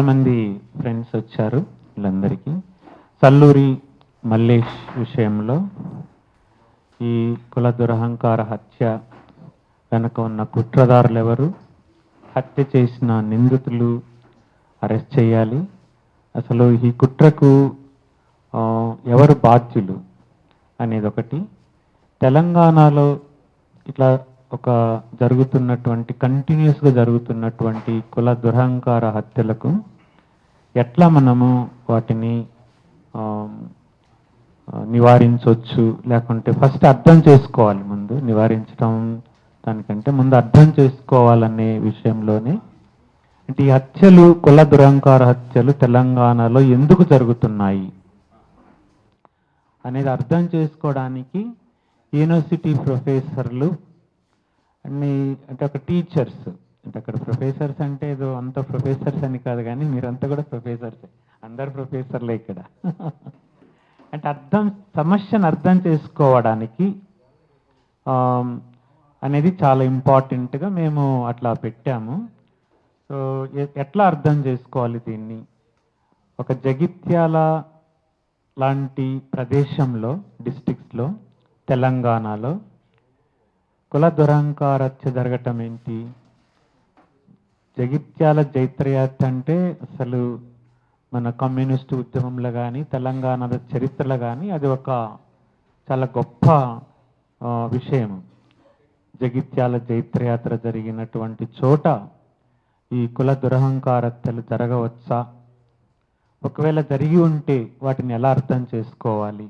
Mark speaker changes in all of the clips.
Speaker 1: మంది ఫ్రెండ్స్ వచ్చారు. వీళ్ళందరికీ సల్లూరి మల్లేష్ విషయంలో ఈ కుల దురహంకార హత్య వెనక ఉన్న కుట్రదారులు ఎవరు, హత్య చేసిన నిందితులు అరెస్ట్ చేయాలి. అసలు ఈ కుట్రకు ఎవరు బాధ్యులు అనేది ఒకటి. తెలంగాణలో ఇట్లా ఒక జరుగుతున్నటువంటి కంటిన్యూస్గా జరుగుతున్నటువంటి కుల దురహంకార హత్యలకు ఎట్లా మనము వాటిని నివారించవచ్చు, లేకుంటే ఫస్ట్ అర్థం చేసుకోవాలి. ముందు నివారించడం దానికంటే ముందు అర్థం చేసుకోవాలనే విషయంలోనే అంటే ఈ హత్యలు, కుల దురహంకార హత్యలు తెలంగాణలో ఎందుకు జరుగుతున్నాయి అనేది అర్థం చేసుకోవడానికి యూనివర్సిటీ ప్రొఫెసర్లు అన్ని అంటే ఒక టీచర్స్ అంటే అక్కడ ప్రొఫెసర్స్ అంటే ఏదో అంత ప్రొఫెసర్స్ అని కాదు, కానీ మీరంతా కూడా ప్రొఫెసర్సే, అందరు ప్రొఫెసర్లే ఇక్కడ. అంటే సమస్యను అర్థం చేసుకోవడానికి అనేది చాలా ఇంపార్టెంట్గా మేము అట్లా పెట్టాము. సో ఎట్లా అర్థం చేసుకోవాలి దీన్ని? ఒక జగిత్యాల లాంటి ప్రదేశంలో, డిస్ట్రిక్ట్స్లో, తెలంగాణలో కుల దురహంకార హత్య జరగటం ఏంటి? జగిత్యాల జైత్రయాత్ర అంటే అసలు మన కమ్యూనిస్టు ఉద్యమంలో కానీ తెలంగాణల చరిత్రలో కానీ అది ఒక చాలా గొప్ప విషయం. జగిత్యాల జైత్రయాత్ర జరిగినటువంటి చోట ఈ కుల దురహంకార హత్యలు జరగవచ్చా? ఒకవేళ జరిగి ఉంటే వాటిని ఎలా అర్థం చేసుకోవాలి?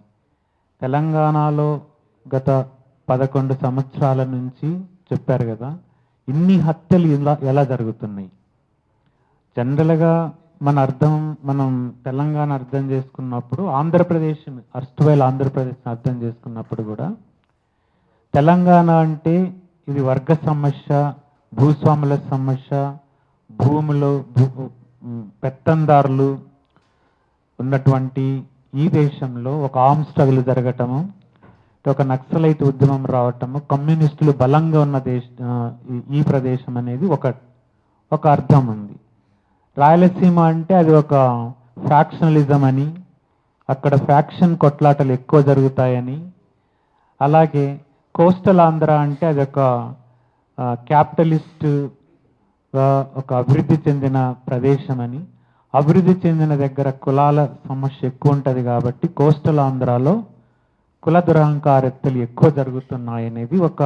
Speaker 1: తెలంగాణలో గత 11 సంవత్సరాల నుంచి చెప్పారు కదా, ఇన్ని హత్యలు ఎలా జరుగుతున్నాయి? జనరల్గా మనం తెలంగాణ అర్థం చేసుకున్నప్పుడు ఆంధ్రప్రదేశ్, అర్స్ట్వైల్ ఆంధ్రప్రదేశ్ అర్థం చేసుకున్నప్పుడు కూడా తెలంగాణ అంటే ఇది వర్గ సమస్య, భూస్వాముల సమస్య, భూములు పెత్తందారులు ఉన్నటువంటి ఈ దేశంలో ఒక ఆర్మ్ స్ట్రగుల్ జరగటము, ఒక నక్సలైట్ ఉద్యమం రావటము, కమ్యూనిస్టులు బలంగా ఉన్న ఈ ప్రదేశం అనేది ఒక అర్థం ఉంది. రాయలసీమ అంటే అది ఒక ఫ్యాక్షనలిజం అని, అక్కడ ఫ్యాక్షన్ కొట్లాటలు ఎక్కువ జరుగుతాయని, అలాగే కోస్టల్ ఆంధ్ర అంటే అది ఒక క్యాపిటలిస్ట్ ఒక అభివృద్ధి చెందిన ప్రదేశం అని, అభివృద్ధి చెందిన దగ్గర కులాల సమస్య ఎక్కువ ఉంటుంది కాబట్టి కోస్టల్ ఆంధ్రాలో కుల దురహంకార హత్యలు ఎక్కువ జరుగుతున్నాయనేది ఒక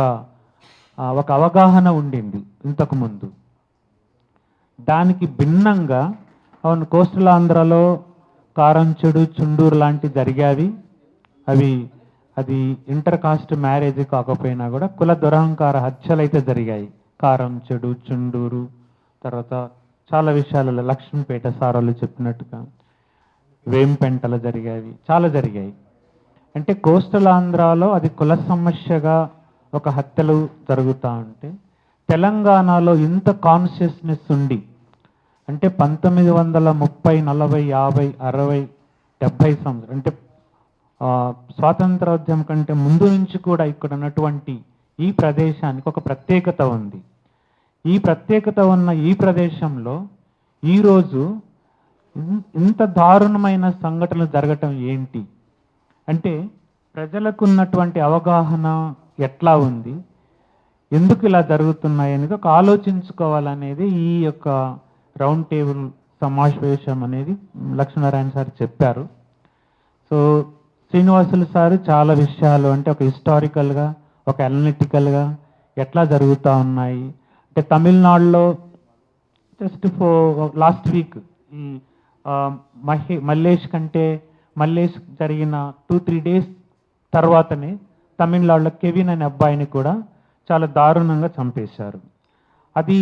Speaker 1: అవగాహన ఉండింది ఇంతకుముందు. దానికి భిన్నంగా అవును, కోస్టల్ ఆంధ్రాలో కారంచెడు, చుండూరు లాంటి జరిగావి. అది ఇంటర్ కాస్ట్ మ్యారేజ్ కాకపోయినా కూడా కుల దురహంకార హత్యలు అయితే జరిగాయి. కారంచెడు, చుండూరు, తర్వాత చాలా విషయాలలో లక్ష్మీపేట సారాలు చెప్పినట్టుగా వేంపెంటలు జరిగాయి, చాలా జరిగాయి. అంటే కోస్టల్ ఆంధ్రాలో అది కుల సమస్యగా ఒక హత్యలు జరుగుతూ ఉంటే తెలంగాణలో ఇంత కాన్షియస్నెస్ ఉండి అంటే 1930, 40, 50, 60, 70 సంవత్సరం అంటే స్వాతంత్రోద్యమం కంటే ముందు నుంచి కూడా ఇక్కడ ఉన్నటువంటి ఈ ప్రదేశానికి ఒక ప్రత్యేకత ఉంది. ఈ ప్రత్యేకత ఉన్న ఈ ప్రదేశంలో ఈరోజు ఇంత దారుణమైన సంఘటనలు జరగటం ఏంటి అంటే ప్రజలకు ఉన్నటువంటి అవగాహన ఎట్లా ఉంది, ఎందుకు ఇలా జరుగుతున్నాయి అనేది ఒక ఆలోచించుకోవాలనేది ఈ యొక్క రౌండ్ టేబుల్ సమావేశం అనేది లక్ష్మీనారాయణ సార్ చెప్పారు. సో శ్రీనివాసులు సారు చాలా విషయాలు అంటే ఒక హిస్టారికల్గా, ఒక అనలిటికల్గా ఎట్లా జరుగుతూ ఉన్నాయి అంటే తమిళనాడులో జస్ట్ లాస్ట్ వీక్ ఈ మల్లేష్ జరిగిన 2-3 డేస్ తర్వాతనే తమిళనాడులో కెవిన్ అనే అబ్బాయిని కూడా చాలా దారుణంగా చంపేశారు. అది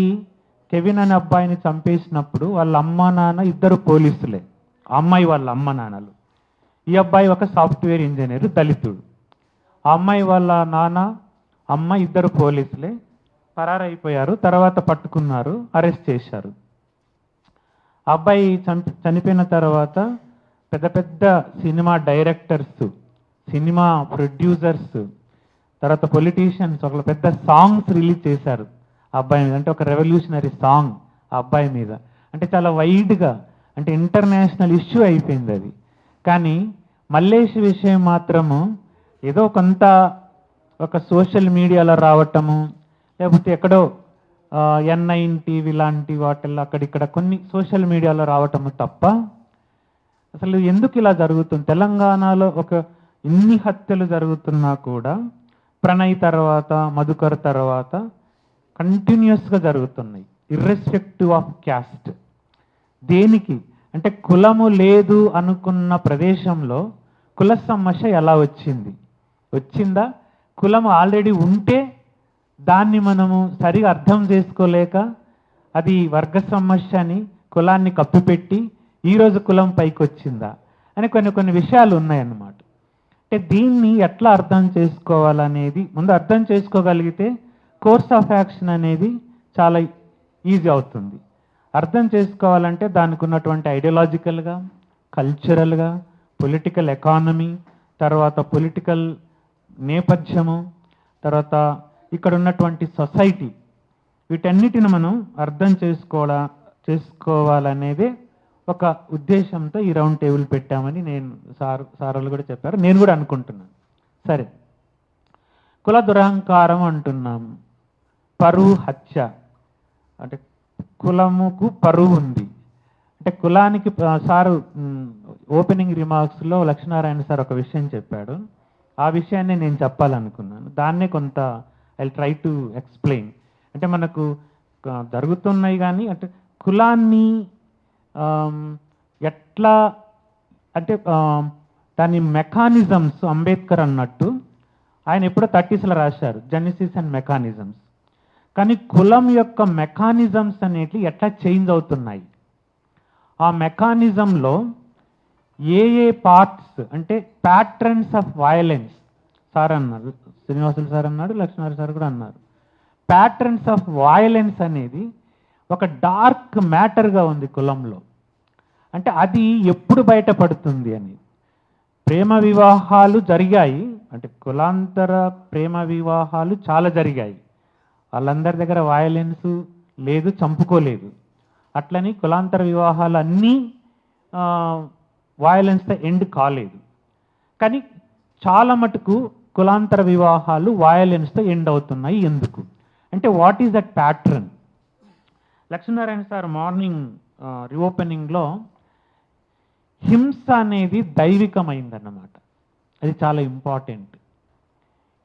Speaker 1: కెవిన్ అనే అబ్బాయిని చంపేసినప్పుడు వాళ్ళ అమ్మ నాన్న ఇద్దరు పోలీసులే, అమ్మాయి వాళ్ళ అమ్మ నాన్నలు. ఈ అబ్బాయి ఒక సాఫ్ట్వేర్ ఇంజనీర్, దళితుడు. ఆ అమ్మాయి వాళ్ళ నాన్న, అమ్మ ఇద్దరు పోలీసులే, పరారైపోయారు. తర్వాత పట్టుకున్నారు, అరెస్ట్ చేశారు. అబ్బాయి చనిపోయిన తర్వాత పెద్ద పెద్ద సినిమా డైరెక్టర్స్, సినిమా ప్రొడ్యూసర్స్, తర్వాత పొలిటీషియన్స్ ఒక పెద్ద సాంగ్స్ రిలీజ్ చేశారు ఆ అబ్బాయి మీద. అంటే ఒక రెవల్యూషనరీ సాంగ్ ఆ అబ్బాయి మీద. అంటే చాలా వైడ్గా అంటే ఇంటర్నేషనల్ ఇష్యూ అయిపోయింది అది. కానీ మల్లేష్ విషయం మాత్రము ఏదో కొంత ఒక సోషల్ మీడియాలో రావటము, లేకపోతే ఎక్కడో N9 టీవీ లాంటి వాటిల్లో అక్కడిక్కడ కొన్ని సోషల్ మీడియాలో రావటము తప్ప అసలు ఎందుకు ఇలా జరుగుతుంది? తెలంగాణలో ఇన్ని హత్యలు జరుగుతున్నా కూడా ప్రణయ్ తర్వాత, మధుకర్ తర్వాత కంటిన్యూస్గా జరుగుతున్నాయి, ఇర్రెస్పెక్టివ్ ఆఫ్ క్యాస్ట్. దేనికి అంటే కులము లేదు అనుకున్న ప్రదేశంలో కుల సమస్య ఎలా వచ్చిందా? కులము ఆల్రెడీ ఉంటే దాన్ని మనము సరిగా అర్థం చేసుకోలేక అది వర్గ సమస్య అని కులాన్ని కప్పిపెట్టి ఈరోజు కులం పైకి వచ్చిందా అని కొన్ని విషయాలు ఉన్నాయన్నమాట. అంటే దీన్ని ఎట్లా అర్థం చేసుకోవాలనేది ముందు అర్థం చేసుకోగలిగితే కోర్స్ ఆఫ్ యాక్షన్ అనేది చాలా ఈజీ అవుతుంది. అర్థం చేసుకోవాలంటే దానికి ఉన్నటువంటి ఐడియాలజికల్గా, కల్చరల్గా, పొలిటికల్ ఎకానమీ, తర్వాత పొలిటికల్ నేపథ్యము, తర్వాత ఇక్కడ ఉన్నటువంటి సొసైటీ, వీటన్నిటిని మనం అర్థం చేసుకోవాలనేదే ఒక ఉద్దేశంతో ఈ రౌండ్ టేబుల్ పెట్టామని నేను సార్లు కూడా చెప్పారు, నేను కూడా అనుకుంటున్నాను. సరే, కుల దురహంకారం అంటున్నాము, పరువు హత్య అంటే కులముకు పరువు ఉంది అంటే కులానికి సారు ఓపెనింగ్ రిమార్క్స్లో లక్ష్మీనారాయణ సార్ ఒక విషయం చెప్పాడు. ఆ విషయాన్ని నేను చెప్పాలనుకున్నాను. దాన్నే కొంత ఐ ట్రై టు ఎక్స్ప్లెయిన్. అంటే మనకు జరుగుతున్నాయి కానీ అంటే కులాన్ని ఎట్లా అంటే దాని మెకానిజమ్స్ అంబేద్కర్ అన్నట్టు ఆయన ఎప్పుడో 30s రాశారు, జెనసిస్ అండ్ మెకానిజమ్స్. కానీ కులం యొక్క మెకానిజమ్స్ అనేవి ఎట్లా చేంజ్ అవుతున్నాయి, ఆ మెకానిజంలో ఏ పార్ట్స్ అంటే ప్యాట్రన్స్ ఆఫ్ వయలెన్స్ సార్ అన్నారు, శ్రీనివాసులు సార్ అన్నాడు, లక్ష్మీనారాయణ సార్ కూడా అన్నారు. ప్యాట్రన్స్ ఆఫ్ వయలెన్స్ అనేది ఒక డార్క్ మ్యాటర్గా ఉంది కులంలో. అంటే అది ఎప్పుడు బయటపడుతుంది అని. ప్రేమ వివాహాలు జరిగాయి, అంటే కులాంతర ప్రేమ వివాహాలు చాలా జరిగాయి, వాళ్ళందరి దగ్గర వయలెన్స్ లేదు, చంపుకోలేదు. అట్లని కులాంతర వివాహాలు అన్నీ వయలెన్స్తో ఎండ్ కాలేదు. కానీ చాలా మటుకు కులాంతర వివాహాలు వయలెన్స్తో ఎండ్ అవుతున్నాయి. ఎందుకు అంటే what is that pattern? Lakshminarayana sir morning రీఓపెనింగ్లో హింస అనేది దైవికమైందన్నమాట. అది చాలా ఇంపార్టెంట్.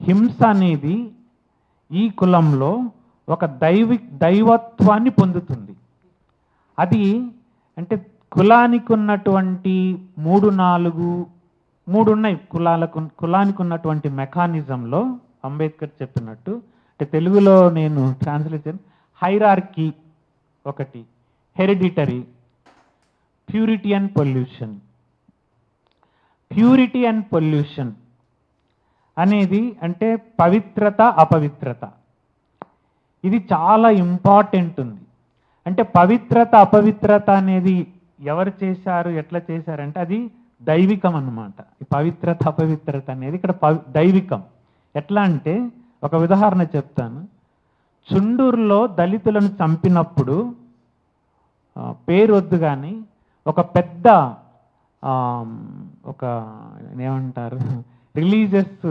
Speaker 1: హింస అనేది ఈ కులంలో ఒక దైవత్వాన్ని పొందుతుంది. అది అంటే కులానికి ఉన్నటువంటి 3 ఉన్నాయి. కులానికి ఉన్నటువంటి మెకానిజంలో అంబేద్కర్ చెప్పినట్టు, అంటే తెలుగులో నేను ట్రాన్స్లేషన్, హైరార్కీ ఒకటి, hereditary, purity and pollution. Purity and pollution అనేది అంటే పవిత్రత, అపవిత్రత. ఇది చాలా ఇంపార్టెంట్ ఉంది. అంటే పవిత్రత, అపవిత్రత అనేది ఎవరు చేశారు, ఎట్లా చేశారంటే అది దైవికం అన్నమాట. ఈ పవిత్రత, అపవిత్రత అనేది ఇక్కడ దైవికం. ఎట్లా అంటే ఒక ఉదాహరణ చెప్తాను. చుండూరులో దళితులను చంపినప్పుడు పేరు వద్దు కానీ ఒక పెద్ద ఒక ఏమంటారు రిలీజియస్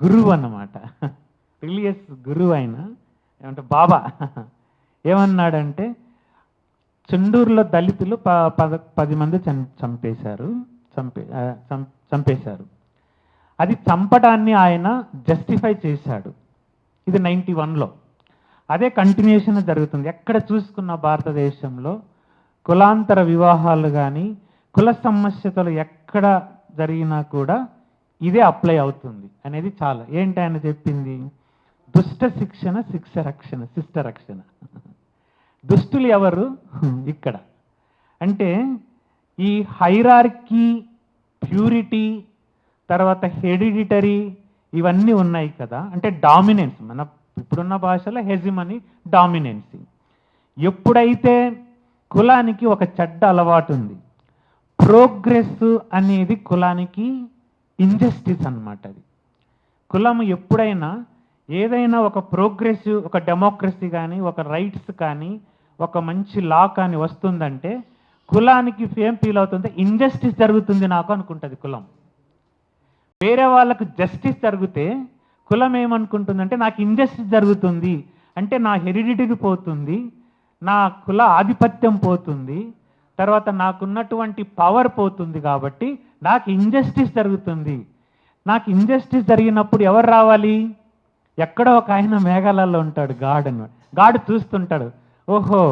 Speaker 1: గురువు అన్నమాట. రిలీజియస్ గురువు అయిన ఏమంటే బాబా ఏమన్నాడంటే చుండూరులో దళితులు 10 మంది చంపేశారు. అది చంపడాన్ని ఆయన జస్టిఫై చేశాడు. ఇది 91లో. అదే కంటిన్యూషన్ జరుగుతుంది. ఎక్కడ చూసుకున్న భారతదేశంలో కులాంతర వివాహాలు కానీ కుల సమస్యతలు ఎక్కడ జరిగినా కూడా ఇదే అప్లై అవుతుంది అనేది చాలా. ఏంటి ఆయన చెప్పింది? దుష్ట శిక్షణ, శిష్ట రక్షణ. దుష్టులు ఎవరు ఇక్కడ అంటే ఈ హైరార్కీ, ప్యూరిటీ, తర్వాత హెరిడిటరీ ఇవన్నీ ఉన్నాయి కదా. అంటే డామినెన్స్, మన ఇప్పుడున్న భాషలో హెజిమనీ, డామినెన్సీ. ఎప్పుడైతే కులానికి ఒక చెడ్డ అలవాటు ఉంది, ప్రోగ్రెస్ అనేది కులానికి ఇంజస్టిస్ అన్నమాట. అది కులం ఎప్పుడైనా ఏదైనా ఒక ప్రోగ్రెసివ్, ఒక డెమోక్రసీ కానీ, ఒక రైట్స్ కానీ, ఒక మంచి లా కానీ వస్తుందంటే కులానికి ఏం ఫీల్ అవుతుంది? ఇంజస్టిస్ జరుగుతుంది నాకు అనుకుంటుంది కులం. వేరే వాళ్ళకు జస్టిస్ జరిగితే కులం ఏమనుకుంటుందంటే నాకు ఇంజస్టిస్ జరుగుతుంది, అంటే నా హెరిడిటీ పోతుంది, నా కుల ఆధిపత్యం పోతుంది, తర్వాత నాకున్నటువంటి పవర్ పోతుంది, కాబట్టి నాకు ఇంజస్టిస్ జరుగుతుంది. నాకు ఇంజస్టిస్ జరిగినప్పుడు ఎవరు రావాలి? ఎక్కడో ఒక ఆయన మేఘాలలో ఉంటాడు, గాడ్ అన్నమాట. గాడ్ చూస్తుంటాడు, ఓహో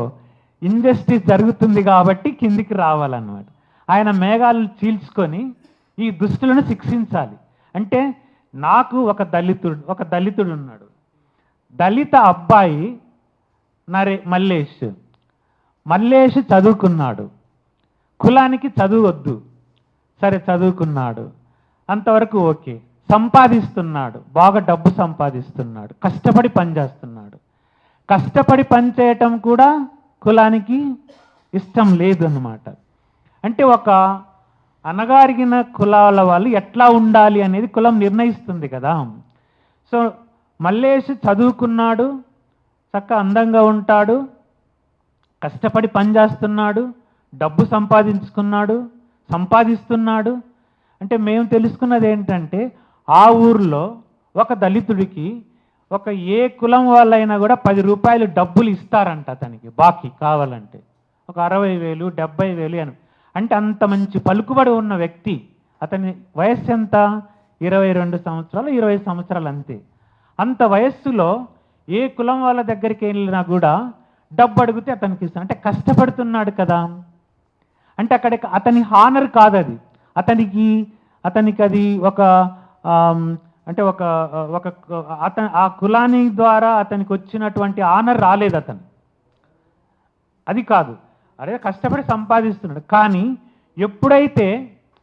Speaker 1: ఇంజస్టిస్ జరుగుతుంది కాబట్టి కిందికి రావాలన్నమాట. ఆయన మేఘాలు చీల్చుకొని ఈ దుష్టులను శిక్షించాలి. అంటే నాకు ఒక దళితుడు ఉన్నాడు. దళిత అబ్బాయి మల్లేష్ చదువుకున్నాడు. కులానికి చదువు వద్దు, సరే చదువుకున్నాడు, అంతవరకు ఓకే. సంపాదిస్తున్నాడు, బాగా డబ్బు సంపాదిస్తున్నాడు, కష్టపడి పనిచేస్తున్నాడు. కష్టపడి పని చేయటం కూడా కులానికి ఇష్టం లేదు అన్నమాట. అంటే ఒక అనగారిగిన కులాల వాళ్ళు ఎట్లా ఉండాలి అనేది కులం నిర్ణయిస్తుంది కదా. సో మల్లేష్ చదువుకున్నాడు, చక్కగా అందంగా ఉంటాడు, కష్టపడి పనిచేస్తున్నాడు, డబ్బు సంపాదిస్తున్నాడు. అంటే మేము తెలుసుకున్నది ఏంటంటే ఆ ఊర్లో ఒక దళితుడికి ఒక ఏ కులం వాళ్ళైనా కూడా 10 రూపాయలు డబ్బులు ఇస్తారంట అతనికి బాకీ కావాలంటే. ఒక 60,000 70,000 అని. అంటే అంత మంచి పలుకుబడి ఉన్న వ్యక్తి. అతని వయస్సు ఎంత? 22 సంవత్సరాలు 20 సంవత్సరాలు అంతే. అంత వయస్సులో ఏ కులం వాళ్ళ దగ్గరికి వెళ్ళినా కూడా డబ్బు అడిగితే అతనికి ఇస్తాను. అంటే కష్టపడుతున్నాడు కదా. అంటే అక్కడ అతని హానర్ కాదు అది, అతనికి అది ఒక అంటే ఆ కులాని ద్వారా అతనికి వచ్చినటువంటి ఆనర్ రాలేదు అతను. అది కాదు, అరే కష్టపడి సంపాదిస్తున్నాడు. కానీ ఎప్పుడైతే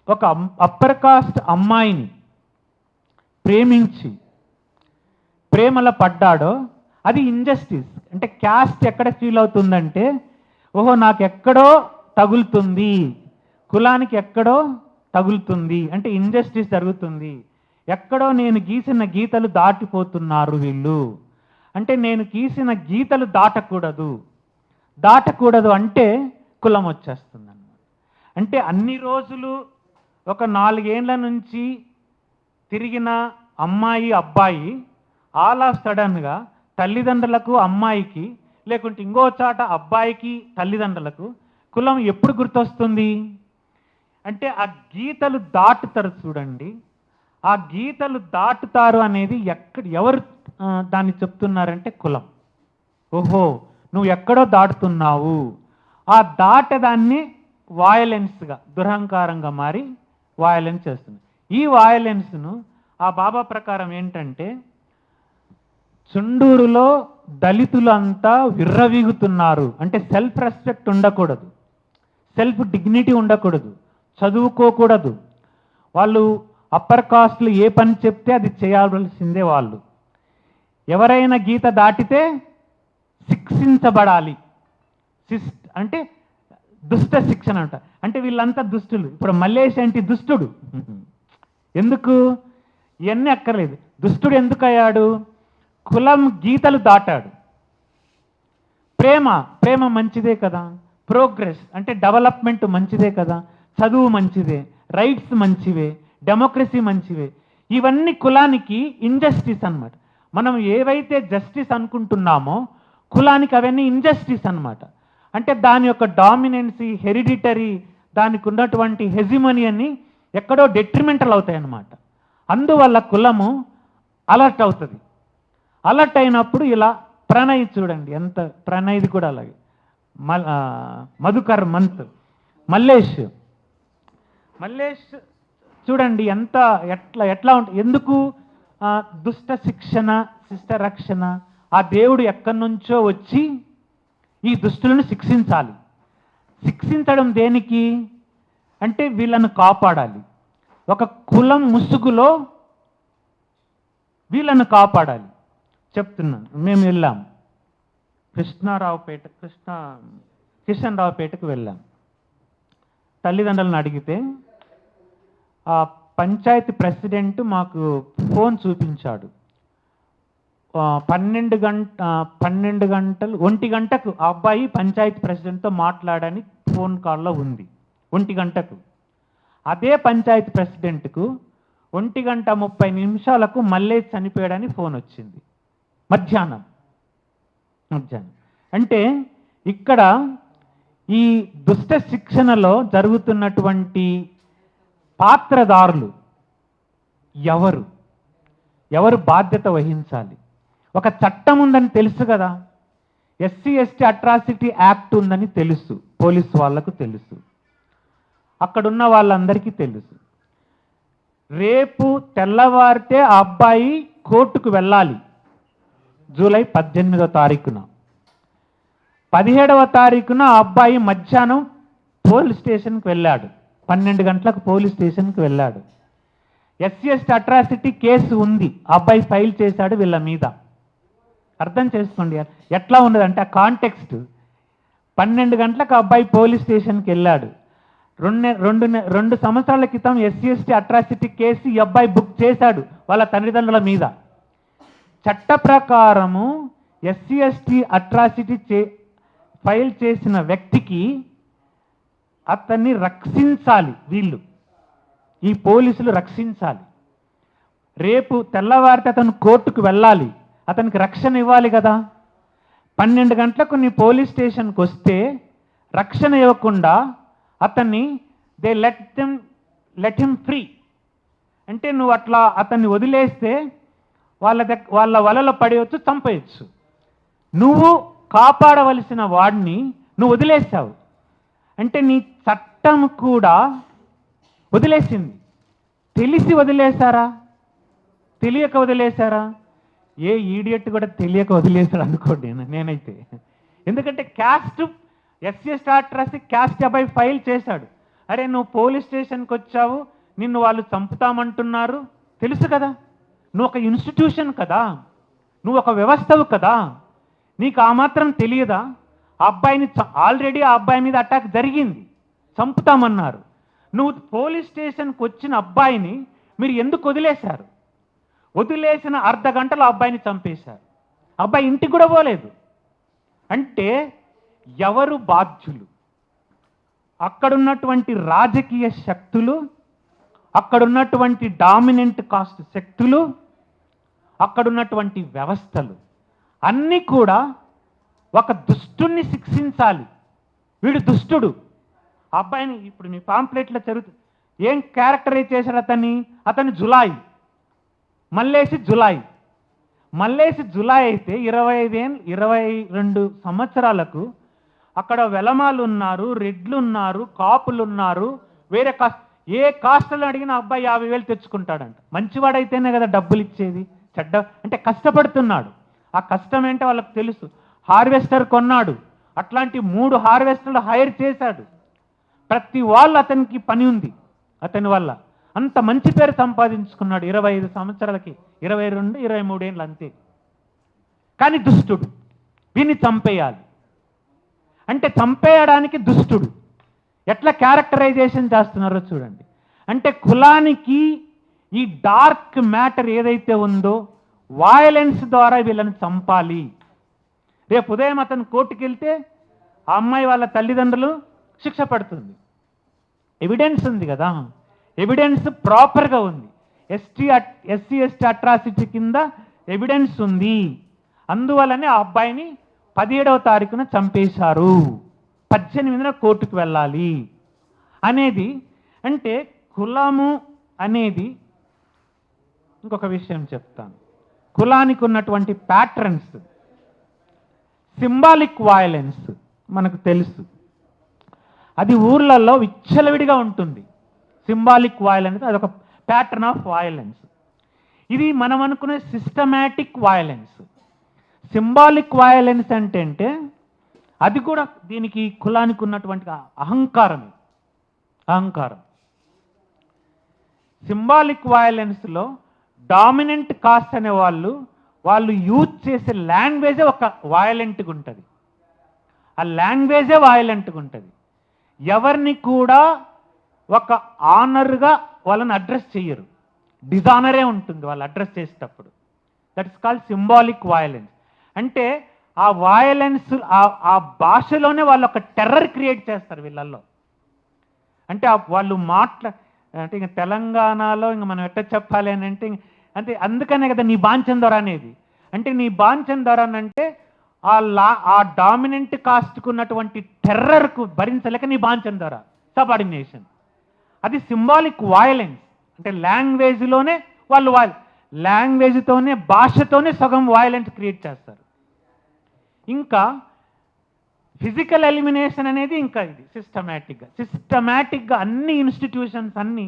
Speaker 1: ఒక అప్పర్ కాస్ట్ అమ్మాయిని ప్రేమించి ప్రేమలో పడ్డాడో అది ఇంజస్టిస్. అంటే క్యాస్ట్ ఎక్కడ ఫీల్ అవుతుందంటే, ఓహో నాకు ఎక్కడో తగులుతుంది, కులానికి ఎక్కడో తగులుతుంది, అంటే ఇంజస్టిస్ జరుగుతుంది, ఎక్కడో నేను గీసిన గీతలు దాటిపోతున్నారు వీళ్ళు, అంటే నేను గీసిన గీతలు దాటకూడదు అంటే కులం వచ్చేస్తుంది అన్నమాట. అంటే అన్ని రోజులు ఒక 4 ఏళ్ల నుంచి తిరిగిన అమ్మాయి అబ్బాయి ఆల్ ఆఫ్ సడన్గా తల్లిదండ్రులకు అమ్మాయికి, లేకుంటే ఇంకో చాట అబ్బాయికి తల్లిదండ్రులకు కులం ఎప్పుడు గుర్తొస్తుంది అంటే ఆ గీతలు దాటుతారు చూడండి. ఆ గీతలు దాటుతారు అనేది ఎవరు దాన్ని చెప్తున్నారంటే కులం. ఓహో నువ్వు ఎక్కడో దాటుతున్నావు, ఆ దాటదాన్ని వాయలెన్స్గా దురహంకారంగా మారి వాయలెన్స్ చేస్తుంది. ఈ వాయలెన్స్ను ఆ బాబా ప్రకారం ఏంటంటే, చుండూరులో దళితులు అంతా విర్రవీగుతున్నారు. అంటే సెల్ఫ్ రెస్పెక్ట్ ఉండకూడదు, సెల్ఫ్ డిగ్నిటీ ఉండకూడదు, చదువుకోకూడదు. వాళ్ళు అప్పర్ కాస్ట్లు ఏ పని చెప్తే అది చేయాల్సిందే. వాళ్ళు ఎవరైనా గీత దాటితే శిక్షించబడాలి. అంటే దుష్ట శిక్షణ అంట. అంటే వీళ్ళంతా దుష్టులు. ఇప్పుడు మల్లేష్ అంటే దుష్టుడు. ఎందుకు? ఇవన్నీ అక్కర్లేదు. దుష్టుడు ఎందుకు అయ్యాడు? కులం గీతలు దాటాడు. ప్రేమ మంచిదే కదా, ప్రోగ్రెస్ అంటే డెవలప్మెంట్ మంచిదే కదా, చదువు మంచిదే, రైట్స్ మంచివే, డెమోక్రసీ మంచివే. ఇవన్నీ కులానికి ఇంజస్టిస్ అన్నమాట. మనం ఏవైతే జస్టిస్ అనుకుంటున్నామో కులానికి అవన్నీ ఇంజస్టిస్ అన్నమాట. అంటే దాని యొక్క డామినెన్సీ, హెరిడిటరీ, దానికి ఉన్నటువంటి హెజిమనీ అని ఎక్కడో డెట్రిమెంటల్ అవుతాయి అన్నమాట. అందువల్ల కులము అలర్ట్ అవుతుంది. అలర్ట్ అయినప్పుడు ఇలా ప్రణయ్ చూడండి, ఎంత ప్రణయ్ది కూడా అలాగే. మధుకర్ మంత్ మల్లేష్ చూడండి ఎట్లా ఉంటుంది. ఎందుకు? దుష్ట శిక్షణ, శిష్ట రక్షణ. ఆ దేవుడు ఎక్కడి నుంచో వచ్చి ఈ దుష్టులను శిక్షించాలి. శిక్షించడం దేనికి అంటే వీళ్ళను కాపాడాలి. ఒక కులం ముసుగులో వీళ్ళను కాపాడాలి. చెప్తున్నాను. మేము వెళ్ళాం కిషన్ రావుపేటకు వెళ్ళాం. తల్లిదండ్రులను అడిగితే ఆ పంచాయతీ ప్రెసిడెంట్ మాకు ఫోన్ చూపించాడు. 12 గంటలు 1 గంటకు ఆ అబ్బాయి పంచాయతీ ప్రెసిడెంట్తో మాట్లాడని ఫోన్ కాల్లో ఉంది. 1 గంటకు. అదే పంచాయతీ ప్రెసిడెంట్కు 1:30 మల్లేష్ చనిపోయాడని ఫోన్ వచ్చింది మధ్యాహ్నం. అంటే ఇక్కడ ఈ దుష్ట శిక్షణలో జరుగుతున్నటువంటి పాత్రదారులు ఎవరు బాధ్యత వహించాలి? ఒక చట్టం ఉందని తెలుసు కదా, ఎస్సీ ఎస్టీ అట్రాసిటీ యాక్ట్ ఉందని తెలుసు, పోలీసు వాళ్లకు తెలుసు, అక్కడున్న వాళ్ళందరికీ తెలుసు. రేపు తెల్లవారితే ఆ అబ్బాయి కోర్టుకు వెళ్ళాలి. జూలై 18వ తారీఖున. 17వ తారీఖున ఆ అబ్బాయి మధ్యాహ్నం పోలీస్ స్టేషన్కి వెళ్ళాడు. 12 గంటలకు పోలీస్ స్టేషన్కి వెళ్ళాడు. ఎస్సీ ఎస్టీ అట్రాసిటీ కేసు ఉంది, ఆ అబ్బాయి ఫైల్ చేశాడు వీళ్ళ మీద. అర్థం చేసుకోండి ఎట్లా ఉన్నదంటే ఆ కాంటెక్స్ట్. 12 గంటలకు ఆ అబ్బాయి పోలీస్ స్టేషన్కి వెళ్ళాడు. 2 సంవత్సరాల క్రితం ఎస్సీ ఎస్టీ అట్రాసిటీ కేసు ఈ అబ్బాయి బుక్ చేశాడు వాళ్ళ తల్లిదండ్రుల మీద. చట్ట ప్రకారము ఎస్సీ ఎస్టీ అట్రాసిటీ ఫైల్ చేసిన వ్యక్తికి అతన్ని రక్షించాలి. ఈ పోలీసులు రక్షించాలి. రేపు తెల్లవారితే అతను కోర్టుకు వెళ్ళాలి, అతనికి రక్షణ ఇవ్వాలి కదా. 12 గంటలకు నీ పోలీస్ స్టేషన్కి వస్తే రక్షణ ఇవ్వకుండా అతన్ని లెట్ హిమ్ ఫ్రీ అంటే నువ్వు అట్లా అతన్ని వదిలేస్తే వాళ్ళ వలలో పడేయచ్చు, చంపేయచ్చు. నువ్వు కాపాడవలసిన వాడిని నువ్వు వదిలేసావు అంటే నీ చట్టం కూడా వదిలేసింది. తెలిసి వదిలేశారా, తెలియక వదిలేశారా? ఏ ఈడియట్ కూడా తెలియక వదిలేశాడు అనుకోండి నేనైతే. ఎందుకంటే ఎస్సీ ఎస్టీ అట్రాసిటీ క్యాస్ట్ అబ్బాయి ఫైల్ చేశాడు. అరే నువ్వు పోలీస్ స్టేషన్కి వచ్చావు, నిన్ను వాళ్ళు చంపుతామంటున్నారు, తెలుసు కదా, నువ్వు ఒక ఇన్స్టిట్యూషన్ కదా, నువ్వు ఒక వ్యవస్థవు కదా, నీకు ఆ మాత్రం తెలియదా? ఆ అబ్బాయిని ఆల్రెడీ ఆ అబ్బాయి మీద అటాక్ జరిగింది, చంపుతామన్నారు. నువ్వు పోలీస్ స్టేషన్కి వచ్చిన అబ్బాయిని మీరు ఎందుకు వదిలేశారు? వదిలేసిన అర్ధ గంటలో అబ్బాయిని చంపేశారు. అబ్బాయి ఇంటికి కూడా పోలేదు. అంటే ఎవరు బాధ్యులు? అక్కడున్నటువంటి రాజకీయ శక్తులు, అక్కడున్నటువంటి డామినెంట్ కాస్ట్ శక్తులు, అక్కడున్నటువంటి వ్యవస్థలు అన్నీ కూడా ఒక దుష్టుణ్ణి శిక్షించాలి. వీడు దుష్టుడు. అబ్బాయిని ఇప్పుడు నీ పాంప్లెట్లో చదువుతూ ఏం క్యారెక్టరైజ్ చేశాడు అతన్ని జులాయి, మల్లేసి జులాయి అయితే 22 సంవత్సరాలకు అక్కడ వెలమాలు ఉన్నారు, రెడ్లు ఉన్నారు, కాపులు ఉన్నారు, వేరే కాస్ట్, ఏ కాస్ట్లో అడిగినా అబ్బాయి 50,000 తెచ్చుకుంటాడంట. మంచివాడైతేనే కదా డబ్బులు ఇచ్చేది. చెడ్డ అంటే కష్టపడుతున్నాడు, ఆ కష్టం ఏంటో వాళ్ళకి తెలుసు. హార్వెస్టర్ కొన్నాడు, అట్లాంటి 3 హార్వెస్టర్లు హైర్ చేశాడు. ప్రతి వాళ్ళు అతనికి పని ఉంది అతని వల్ల. అంత మంచి పేరు సంపాదించుకున్నాడు 25 సంవత్సరాలకి, 22, 23 ఏళ్ళు అంతే. కానీ దుష్టుడు, వీన్ని చంపేయాలి అంటే చంపేయడానికి దుష్టుడు. ఎట్లా క్యారెక్టరైజేషన్ చేస్తున్నారో చూడండి. అంటే కులానికి ఈ డార్క్ మ్యాటర్ ఏదైతే ఉందో వయలెన్స్ ద్వారా వీళ్ళని చంపాలి. రేపు ఉదయం అతను కోర్టుకు వెళ్తే ఆ అమ్మాయి వాళ్ళ తల్లిదండ్రులు శిక్ష పడుతుంది. ఎవిడెన్స్ ఉంది కదా, ఎవిడెన్స్ ప్రాపర్గా ఉంది. ఎస్సీ ఎస్టీ అట్రాసిటీ కింద ఎవిడెన్స్ ఉంది. అందువల్లనే ఆ అబ్బాయిని 17వ తారీఖున చంపేశారు, 18న కోర్టుకు వెళ్ళాలి అనేది. అంటే కులము అనేది, ఇంకొక విషయం చెప్తాను, కులానికి ఉన్నటువంటి ప్యాటర్న్స్. సింబాలిక్ వయలెన్స్ మనకు తెలుసు, అది ఊర్లలో విచ్చలవిడిగా ఉంటుంది. సింబాలిక్ వయలెన్స్ అదొక ప్యాటర్న్ ఆఫ్ వయలెన్స్. ఇది మనం అనుకునే సిస్టమాటిక్ వయలెన్స్. సింబాలిక్ వయలెన్స్ అంటే అది కూడా దీనికి కులానికి ఉన్నటువంటి అహంకారం. సింబాలిక్ వయలెన్స్లో డామినెంట్ కాస్ట్ అనే వాళ్ళు యూజ్ చేసే లాంగ్వేజే ఒక వయలెంట్గా ఉంటుంది. ఆ లాంగ్వేజే వయలెంట్గా ఉంటుంది. ఎవరిని కూడా ఒక ఆనర్గా వాళ్ళని అడ్రస్ చెయ్యరు, డిజానరే ఉంటుంది వాళ్ళు అడ్రస్ చేసేటప్పుడు. That is called symbolic violence. అంటే ఆ వయలెన్స్ ఆ భాషలోనే వాళ్ళు ఒక టెర్రర్ క్రియేట్ చేస్తారు వీళ్ళల్లో. అంటే వాళ్ళు అంటే ఇంక తెలంగాణలో ఇంక మనం ఎట్లా చెప్పాలి అని అంటే అందుకనే కదా నీ బాంచందొర అనేది. అంటే నీ బాంచందొర అంటే ఆ డామినెంట్ కాస్ట్కు ఉన్నటువంటి టెర్రర్కు భరించలేక నీ బాంచందొర సబార్డినేషన్. అది సింబాలిక్ వయలెన్స్. అంటే లాంగ్వేజ్లోనే వాళ్ళు లాంగ్వేజ్తోనే భాషతోనే సగం వయలెన్స్ క్రియేట్ చేస్తారు. ఇంకా ఫిజికల్ ఎలిమినేషన్ అనేది ఇంకా ఇది సిస్టమేటిక్గా అన్ని ఇన్స్టిట్యూషన్స్ అన్నీ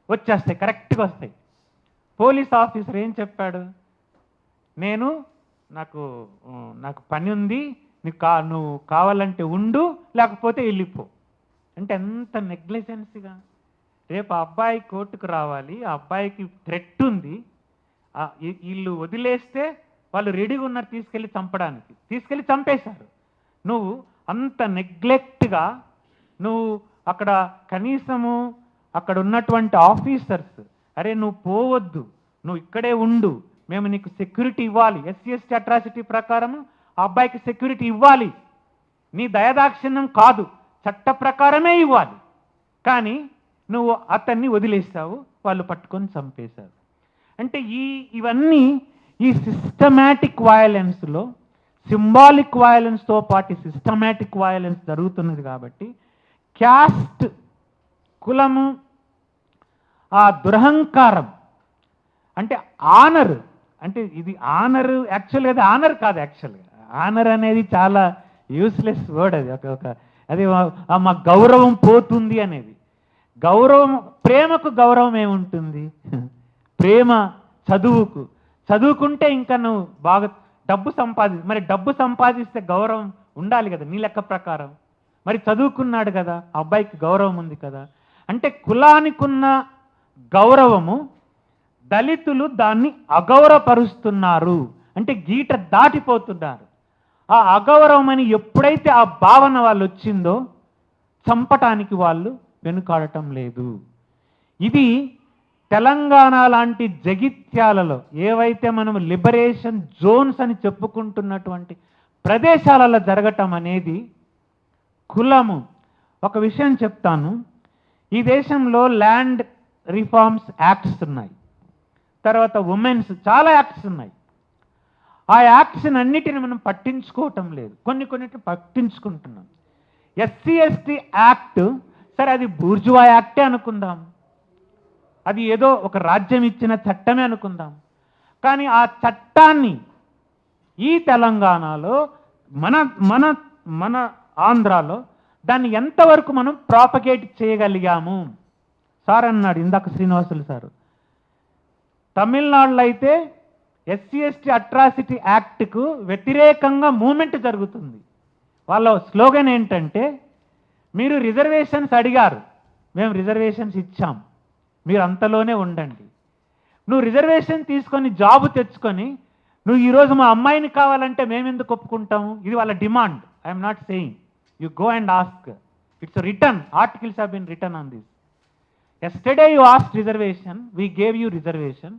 Speaker 1: వచ్చేస్తాయి, కరెక్ట్గా వస్తాయి. పోలీస్ ఆఫీసర్ ఏం చెప్పాడు, నాకు పని ఉంది, నువ్వు కావాలంటే ఉండు లేకపోతే వెళ్ళిపో. అంటే ఎంత నెగ్లిజెన్స్గా. రేపు ఆ అబ్బాయి కోర్టుకు రావాలి, ఆ అబ్బాయికి థ్రెట్ ఉంది, వీళ్ళు వదిలేస్తే వాళ్ళు రెడీగా ఉన్నారు తీసుకెళ్ళి చంపేశారు. నువ్వు అంత నెగ్లెక్ట్గా నువ్వు అక్కడ కనీసము అక్కడ ఉన్నటువంటి ఆఫీసర్స్, అరే నువ్వు పోవద్దు, నువ్వు ఇక్కడే ఉండు, మేము నీకు సెక్యూరిటీ ఇవ్వాలి, SC/ST అట్రాసిటీ ప్రకారం ఆ అబ్బాయికి సెక్యూరిటీ ఇవ్వాలి, నీ దయదాక్షిణ్యం కాదు, చట్ట ప్రకారమే ఇవ్వాలి, కానీ నువ్వు అతన్ని వదిలేస్తావు, వాళ్ళు పట్టుకొని చంపేశారు. అంటే ఇవన్నీ ఈ సిస్టమాటిక్ వయలెన్స్లో సింబాలిక్ వయలెన్స్తో పాటు సిస్టమాటిక్ వయలెన్స్ జరుగుతున్నది. కాబట్టి క్యాస్ట్, కులము, ఆ దురహంకారం, అంటే ఆనర్, అంటే ఇది ఆనర్ యాక్చువల్గా అది ఆనర్ కాదు. యాక్చువల్గా ఆనర్ అనేది చాలా యూస్లెస్ వర్డ్. అది మా గౌరవం పోతుంది అనేది. గౌరవం, ప్రేమకు గౌరవం ఏముంటుంది? ప్రేమ చదువుకుంటే ఇంకా నువ్వు బాగా మరి డబ్బు సంపాదిస్తే గౌరవం ఉండాలి కదా నీ లెక్క ప్రకారం. మరి చదువుకున్నాడు కదా, ఆ అబ్బాయికి గౌరవం ఉంది కదా. అంటే కులానికున్న గౌరవము దళితులు దాన్ని అగౌరవపరుస్తున్నారు, అంటే గీట దాటిపోతున్నారు. ఆ అగౌరవం అని ఎప్పుడైతే ఆ భావన వాళ్ళు వచ్చిందో చంపటానికి వాళ్ళు వెనుకాడటం లేదు. ఇది తెలంగాణ లాంటి జగిత్యాలలో ఏవైతే మనం లిబరేషన్ జోన్స్ అని చెప్పుకుంటున్నటువంటి ప్రదేశాలలో జరగటం అనేది కులము. ఒక విషయం చెప్తాను, ఈ దేశంలో ల్యాండ్ రిఫార్మ్స్ యాక్ట్స్ ఉన్నాయి, తర్వాత ఉమెన్స్ చాలా యాక్ట్స్ ఉన్నాయి. ఆ యాక్ట్స్ అన్నిటిని మనం పట్టించుకోవటం లేదు, కొన్నిటిని పట్టించుకుంటున్నాం. SC/ST యాక్ట్, సరే అది బూర్జువా యాక్టే అనుకుందాం, అది ఏదో ఒక రాజ్యం ఇచ్చిన చట్టమే అనుకుందాం. కానీ ఆ చట్టాన్ని ఈ తెలంగాణలో మన ఆంధ్రాలో దాన్ని ఎంతవరకు మనం ప్రాపగేట్ చేయగలిగాము? సార్ అన్నాడు ఇందాక శ్రీనివాసులు సారు, తమిళనాడులో అయితే SC/ST అట్రాసిటీ యాక్ట్కు వ్యతిరేకంగా మూమెంట్ జరుగుతుంది. వాళ్ళ స్లోగన్ ఏంటంటే, మీరు రిజర్వేషన్స్ అడిగారు, మేము రిజర్వేషన్స్ ఇచ్చాం, మీరు అంతలోనే ఉండండి. నువ్వు రిజర్వేషన్ తీసుకొని జాబు తెచ్చుకొని నువ్వు ఈరోజు మా అమ్మాయిని కావాలంటే మేము ఎందుకు ఒప్పుకుంటాము? ఇది వాళ్ళ demand. I'm not saying, you go and ask, it's return, articles have been return on this. Yesterday you asked reservation, we gave you reservation.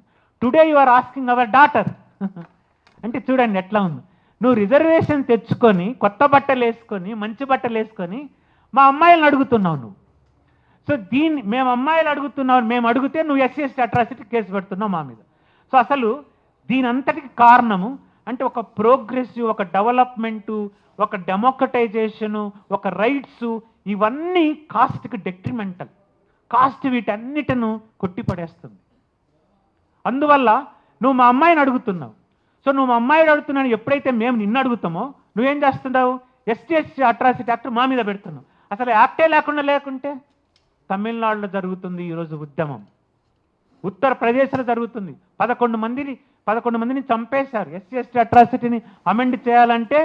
Speaker 1: Today you are asking our daughter. అంటే చూడండి ఎట్లా ఉంది. నువ్వు రిజర్వేషన్ తెచ్చుకొని కొత్త బట్టలు వేసుకొని మంచి బట్టలు వేసుకొని మా అమ్మాయిలను అడుగుతున్నావు నువ్వు. సో మేము అమ్మాయిలు అడుగుతున్నావు, మేము అడిగితే నువ్వు SC/ST అట్రాసిటీ కేసు పెడుతున్నావు మా మీద. సో అసలు దీని అంతటికి కారణము అంటే ఒక ప్రోగ్రెసివ్, ఒక డెవలప్మెంటు, ఒక డెమోక్రటైజేషను, ఒక రైట్స్, ఇవన్నీ కాస్ట్కి డెట్రిమెంటల్. కాస్ట్ వీటన్నిటిను కొట్టిపడేస్తుంది. అందువల్ల నువ్వు మా అమ్మాయిని అడుగుతున్నావు. సో నువ్వు మా అమ్మాయిని అడుగుతున్నావు, ఎప్పుడైతే మేము నిన్ను అడుగుతామో నువ్వేం చేస్తున్నావు? SC/ST అట్రాసిటీ యాక్ట్ మా మీద పెడుతున్నావు. అసలు యాక్టే లేకుంటే తమిళనాడులో జరుగుతుంది ఈరోజు ఉద్యమం, ఉత్తరప్రదేశ్లో జరుగుతుంది. 11 మందిని చంపేశారు. SC/ST అట్రాసిటీని అమెండ్ చేయాలంటే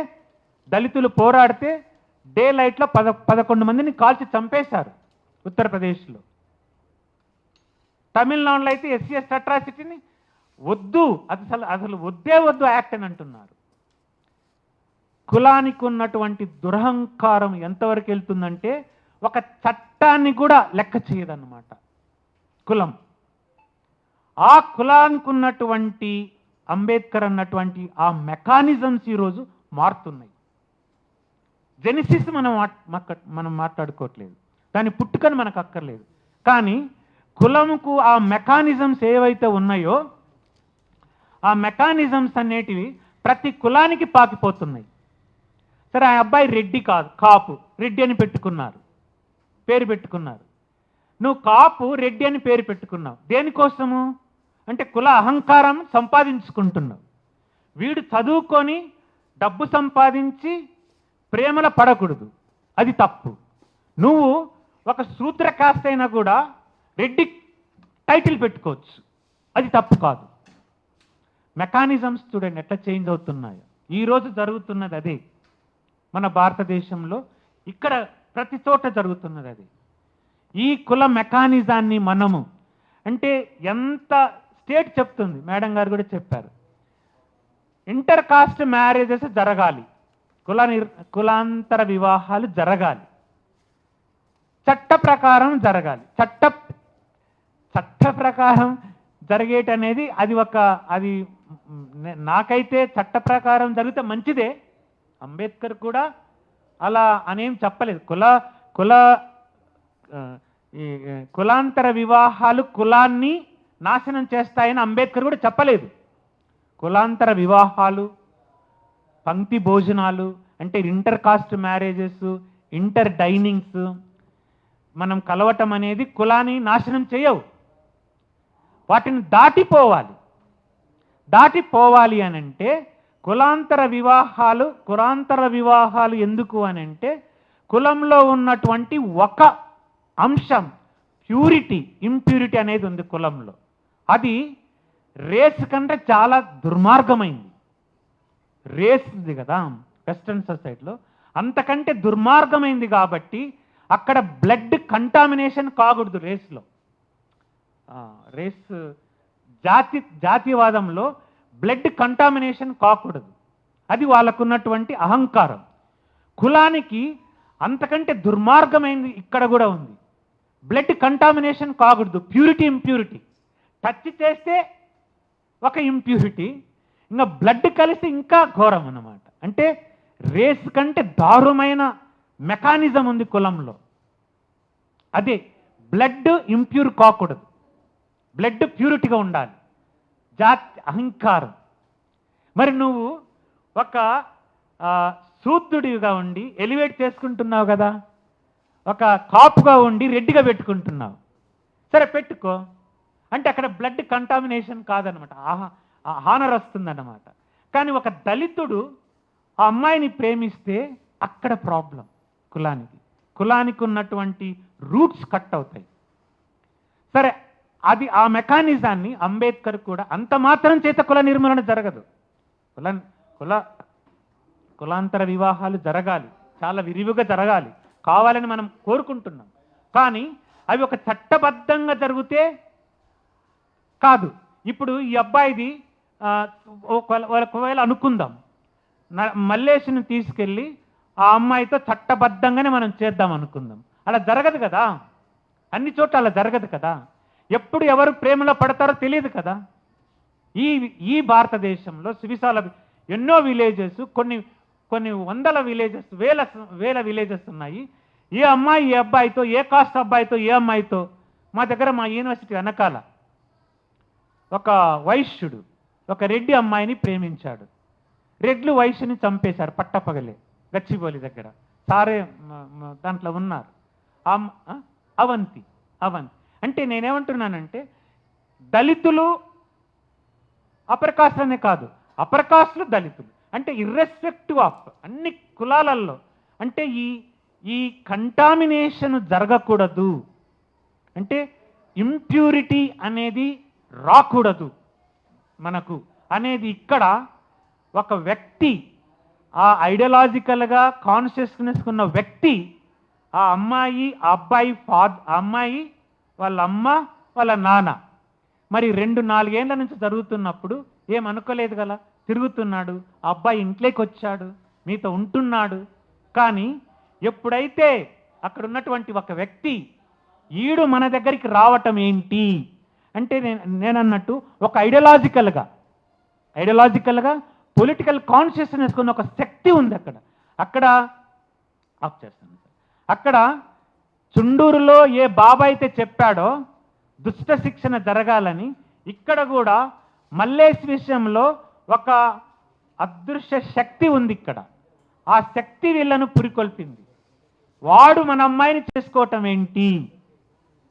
Speaker 1: దళితులు పోరాడితే డే లైట్లో 11 మందిని కాల్చి చంపేశారు ఉత్తరప్రదేశ్లో. తమిళనాడులో అయితే SC/ST అట్రాసిటీని వద్దు, అసలు వద్దు యాక్ట్ అని అంటున్నారు. కులానికి ఉన్నటువంటి దురహంకారం ఎంతవరకు వెళ్తుందంటే ఒక చట్టాన్ని కూడా లెక్క చేయదన్నమాట కులం. ఆ కులానికి ఉన్నటువంటి అంబేద్కర్ అన్నటువంటి ఆ మెకానిజమ్స్ ఈరోజు మారుతున్నాయి. జెనిసిస్ మనం మాట్లాడుకోవట్లేదు, దాని పుట్టుకని మనకు అక్కర్లేదు. కానీ కులముకు ఆ మెకానిజమ్స్ ఏవైతే ఉన్నాయో ఆ మెకానిజమ్స్ అనేటివి ప్రతి కులానికి పాకిపోతున్నాయి. సరే, ఆ అబ్బాయి రెడ్డి కాదు, కాపు, రెడ్డి అని పెట్టుకున్నారు, పేరు పెట్టుకున్నారు. నువ్వు కాపు రెడ్డి అని పేరు పెట్టుకున్నావు దేనికోసము అంటే కుల అహంకారం సంపాదించుకుంటున్నావు. వీడు చదువుకొని డబ్బు సంపాదించి ప్రేమల పడకూడదు, అది తప్పు. నువ్వు ఒక శూద్ర కాస్ట్ అయినా కూడా రెడ్డి టైటిల్ పెట్టుకోవచ్చు, అది తప్పు కాదు. మెకానిజమ్స్ చూడండి ఎట్లా చేంజ్ అవుతున్నాయో. ఈరోజు జరుగుతున్నది అదే మన భారతదేశంలో, ఇక్కడ ప్రతి చోట జరుగుతున్నది అది. ఈ కుల మెకానిజాన్ని మనము అంటే ఎంత స్టేట్ చెప్తుంది, మేడం గారు కూడా చెప్పారు, ఇంటర్ కాస్ట్ మ్యారేజెస్ జరగాలి, కులాంతర వివాహాలు జరగాలి, చట్ట ప్రకారం జరగాలి. చట్ట ప్రకారం జరిగేటనేది అది నాకైతే చట్ట ప్రకారం జరిగితే మంచిదే. అంబేద్కర్ కూడా అలా అనేం చెప్పలేదు. కులాంతర వివాహాలు కులాన్ని నాశనం చేస్తాయని అంబేద్కర్ కూడా చెప్పలేదు. కులాంతర వివాహాలు, పంక్తి భోజనాలు అంటే inter caste marriages, inter dinings, మనం కలవటం అనేది కులాన్ని నాశనం చేయవు. వాటిని దాటిపోవాలి అని అంటే కులాంతర వివాహాలు ఎందుకు అని అంటే కులంలో ఉన్నటువంటి ఒక అంశం ప్యూరిటీ, ఇంప్యూరిటీ అనేది ఉంది కులంలో. అది రేస్ కంటే చాలా దుర్మార్గమైంది. రేస్ ఉంది కదా వెస్ట్రన్ సొసైటీలో, అంతకంటే దుర్మార్గమైంది. కాబట్టి అక్కడ బ్లడ్ కంటామినేషన్ కాకూడదు. రేస్ జాతివాదంలో బ్లడ్ కంటామినేషన్ కాకూడదు, అది వాళ్ళకున్నటువంటి అహంకారం. కులానికి అంతకంటే దుర్మార్గమైంది ఇక్కడ కూడా ఉంది, బ్లడ్ కంటామినేషన్ కాకూడదు, ప్యూరిటీ ఇంప్యూరిటీ. టచ్ చేస్తే ఒక ఇంప్యూరిటీ, ఇంకా బ్లడ్ కలిసి ఇంకా ఘోరం అన్నమాట. అంటే రేస్ కంటే దారుణమైన మెకానిజం ఉంది కులంలో. అదే బ్లడ్ ఇంప్యూర్ కాకూడదు, బ్లడ్ ప్యూరిటీగా ఉండాలి, జాతి అహంకారం. మరి నువ్వు ఒక శూద్రుడిగా ఉండి ఎలివేట్ చేసుకుంటున్నావు కదా, ఒక కాపుగా ఉండి రెడ్డిగా పెట్టుకుంటున్నావు. సరే పెట్టుకో, అంటే అక్కడ బ్లడ్ కంటామినేషన్ కాదనమాట, హానర్ వస్తుందన్నమాట. కానీ ఒక దళితుడు ఆ అమ్మాయిని ప్రేమిస్తే అక్కడ ప్రాబ్లం. కులానికి ఉన్నటువంటి రూట్స్ కట్ అవుతాయి. సరే, అది ఆ మెకానిజాన్ని అంబేద్కర్ కూడా అంత మాత్రం చేత కుల నిర్మూలన జరగదు. కులాంతర వివాహాలు జరగాలి, చాలా విరివిగా జరగాలి, కావాలని మనం కోరుకుంటున్నాం. కానీ అవి ఒక చట్టబద్ధంగా జరిగితే కాదు. ఇప్పుడు ఈ అబ్బాయిది ఒకవేళ అనుకుందాం, మల్లేష్ని తీసుకెళ్ళి ఆ అమ్మాయితో చట్టబద్ధంగానే మనం చేద్దాం అనుకుందాం, అలా జరగదు కదా, అన్ని చోట్ల అలా జరగదు కదా. ఎప్పుడు ఎవరు ప్రేమలో పడతారో తెలియదు కదా. ఈ భారతదేశంలో విశాల ఎన్నో విలేజెస్, కొన్ని వందల విలేజెస్, వేల విలేజెస్ ఉన్నాయి. ఏ అమ్మాయి ఏ అబ్బాయితో, ఏ కాస్ట్ అబ్బాయితో, ఏ అమ్మాయితో, మా దగ్గర మా యూనివర్సిటీ వెనకాల ఒక వైశ్యుడు ఒక రెడ్డి అమ్మాయిని ప్రేమించాడు. రెడ్లు వైశ్యుని చంపేశారు పట్టపగలే, గచ్చిబౌలి దగ్గర. సారే దాంట్లో ఉన్నారు. అవంతి అంటే నేనేమంటున్నానంటే దళితులు అప్పర్ కాస్ట్ అనే కాదు, అప్పర్ కాస్ట్లు దళితులు అంటే ఇర్రెస్పెక్టివ్ ఆఫ్ అన్ని కులాలలో అంటే ఈ కంటామినేషన్ జరగకూడదు, అంటే ఇంప్యూరిటీ అనేది రాకూడదు మనకు అనేది. ఇక్కడ ఒక వ్యక్తి ఆ ఐడియాలజికల్గా కాన్షియస్నెస్ ఉన్న వ్యక్తి, ఆ అమ్మాయి ఆ అబ్బాయి అమ్మాయి వాళ్ళ అమ్మ వాళ్ళ నాన్న మరి 2-4 ఏళ్ల నుంచి జరుగుతున్నప్పుడు ఏమనుకోలేదు కదా, తిరుగుతున్నాడు, ఆ అబ్బాయి ఇంట్లోకి వచ్చాడు, మీతో ఉంటున్నాడు. కానీ ఎప్పుడైతే అక్కడ ఉన్నటువంటి ఒక వ్యక్తి ఈడు మన దగ్గరికి రావటం ఏంటి అంటే నేను అన్నట్టు ఒక ఐడియాలజికల్గా పొలిటికల్ కాన్షియస్నెస్ ఉన్న ఒక శక్తి ఉంది అక్కడ ఆఫ్ చేస్తాను సార్. అక్కడ చుండూరులో ఏ బాబా అయితే చెప్పాడో దుష్ట శిక్షణ జరగాలని, ఇక్కడ కూడా మల్లేష్ విషయంలో ఒక అదృశ్య శక్తి ఉంది. ఇక్కడ ఆ శక్తి వీళ్ళను పురికొల్పింది. వాడు మన అమ్మాయిని చేసుకోవటం ఏంటి,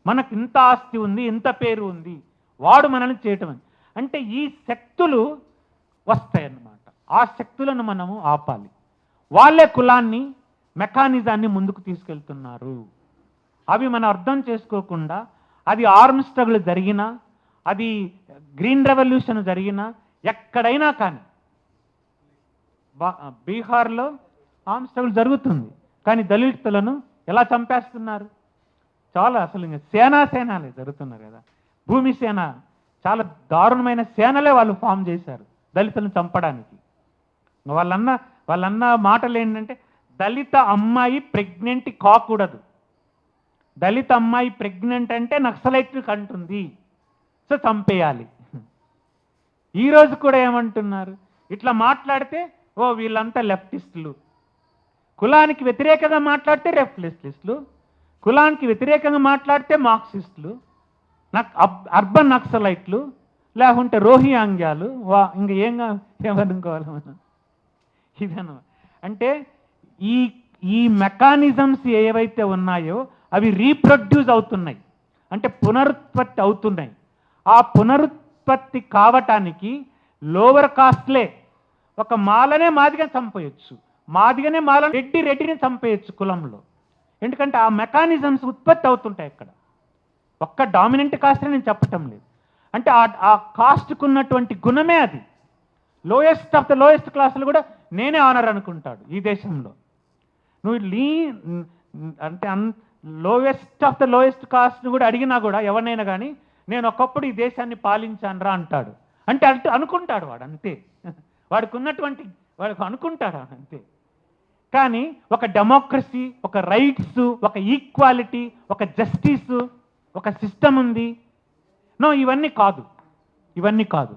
Speaker 1: మనకు ఇంత ఆస్తి ఉంది, ఇంత పేరు ఉంది, వాడు మనల్ని చేయటం అంటే ఈ శక్తులు వస్తాయన్నమాట. ఆ శక్తులను మనము ఆపాలి. వాళ్ళే కులాన్ని, మెకానిజాన్ని ముందుకు తీసుకెళ్తున్నారు. అవి మనం అర్థం చేసుకోకుండా, అది ఆర్మ్ స్ట్రగుల్ జరిగినా, అది గ్రీన్ రెవల్యూషన్ జరిగినా, ఎక్కడైనా కానీ బీహార్లో ఆర్మ్ స్ట్రగుల్ జరుగుతుంది, కానీ దళితులను ఎలా చంపేస్తున్నారు? చాలా అసలు ఇంకా సేనాలే జరుగుతున్నారు కదా. భూమి సేన చాలా దారుణమైన సేనలే వాళ్ళు ఫామ్ చేశారు దళితులను చంపడానికి. వాళ్ళన్న మాటలు ఏంటంటే, దళిత అమ్మాయి ప్రెగ్నెంట్ కాకూడదు, దళిత అమ్మాయి ప్రెగ్నెంట్ అంటే నక్సలైట్కి అంటుంది, సో చంపేయాలి. ఈరోజు కూడా ఏమంటున్నారు, ఇట్లా మాట్లాడితే ఓ వీళ్ళంతా లెఫ్టిస్టులు, కులానికి వ్యతిరేకంగా మాట్లాడితే లెఫ్టిస్టులు, కులానికి వ్యతిరేకంగా మాట్లాడితే మార్క్సిస్టులు, అర్బన్ నక్సలైట్లు, లేకుంటే రోహింగ్యాలు, ఇంకా ఏమనుకోవాలి మనం? ఇదన్నమాట. అంటే ఈ మెకానిజమ్స్ ఏవైతే ఉన్నాయో అవి రీప్రొడ్యూస్ అవుతున్నాయి, అంటే పునరుత్పత్తి అవుతున్నాయి. ఆ పునరుత్పత్తి కావటానికి లోవర్ కాస్ట్లే ఒక మాలనే మాదిగా చంపేయచ్చు, మాదిగానే మాల రెడ్డిని చంపేయచ్చు కులంలో. ఎందుకంటే ఆ మెకానిజమ్స్ ఉత్పత్తి అవుతుంటాయి అక్కడ. ఒక్క డామినెంట్ కాస్ట్ నేను చెప్పటం లేదు, అంటే ఆ కాస్ట్కు ఉన్నటువంటి గుణమే అది. లోయెస్ట్ ఆఫ్ ద లోయెస్ట్ క్లాసులు కూడా నేనే ఆనర్ అనుకుంటాడు ఈ దేశంలో. నువ్వు అంటే లోయెస్ట్ ఆఫ్ ద లోయెస్ట్ కాస్ట్ని కూడా అడిగినా కూడా ఎవరినైనా కానీ నేను ఒకప్పుడు ఈ దేశాన్ని పాలించానురా అంటాడు. అంటే అనుకుంటాడు వాడు, అంతే. వాడికి అనుకుంటాడు అంతే. కానీ ఒక డెమోక్రసీ, ఒక రైట్స్, ఒక ఈక్వాలిటీ, ఒక జస్టిస్, ఒక సిస్టమ్ ఉంది. ఇవన్నీ కాదు.